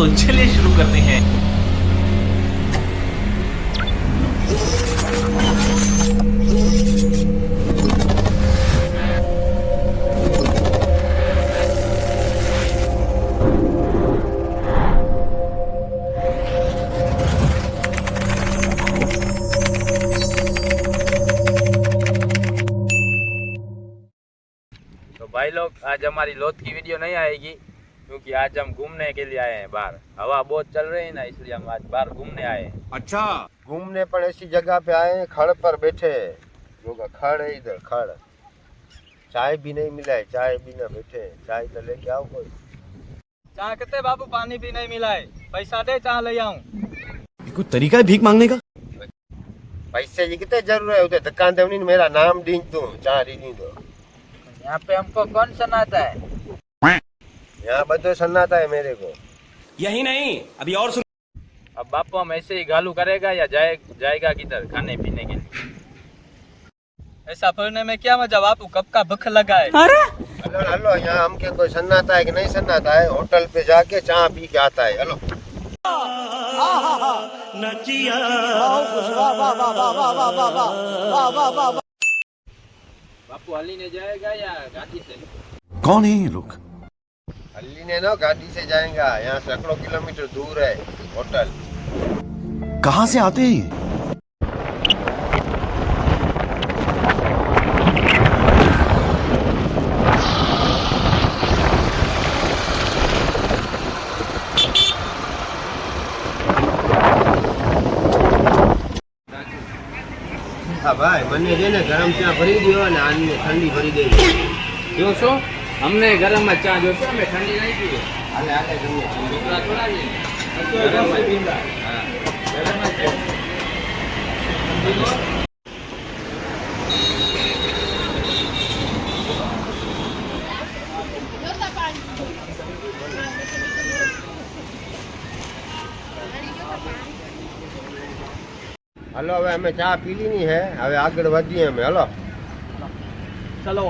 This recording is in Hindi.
तो चलिए शुरू करते हैं। तो भाई लोग, आज हमारी लोथ की वीडियो नहीं आएगी क्योंकि आज हम घूमने के लिए आए हैं बाहर। हवा बहुत चल रही है ना, इसलिए हम आज बाहर घूमने आए हैं। अच्छा, घूमने पर ऐसी जगह पे आए हैं, खड़ पर बैठे हैं। लोग खड़ है इधर, खड़। चाय भी नहीं मिला है, चाय बिना बैठे हैं। चाय तो लेके आओ कोई। चाह कितने बाबू, पानी भी नहीं मिला है। पैसा दे, चाह ले आऊं। कोई तरीका है भीख मांगने का? पैसे की कितने जरूर है? उधर दुकान दे मेरा नाम दी दो, चाय दी दो। यहाँ पे हमको कौन सुनाता है? यहाँ बदो सन्नाता है मेरे को। यही नहीं, अभी और सुन। अब बापू हम ऐसे ही गालू करेगा या जाएगा किधर खाने पीने के लिए? ऐसा फिरने में क्या मजा बापू, कब का भूख लगा है। हेलो हेलो, यहाँ हमके कोई सन्नाता है कि नहीं सन्नाता है? होटल पे जाके चाय पी के आता है। हेलो बापू हली ने जाएगा या गाड़ी से? कौन है ये लोग? हल्ली ने ना गाड़ी से जाएगा। यहाँ सैकड़ों किलोमीटर दूर है होटल। कहाँ से आते हैं ये? હા ભાઈ, મને છે ને ગરમ ચા ભરી દો અને આને ઠંડી ભરી દેજો। જોશો, અમને ગરમ જ ચા જોશો, અમે ઠંડી નહીં પીએ। હાલે હાલે તમને છોકરા થોડા છે, ગરમ જ પીતા। હા, ગરમ જ છે। હલો, હવે અમે ચા પી લીધી હે, હવે આગળ વધીએ અમે। હલો ચલો।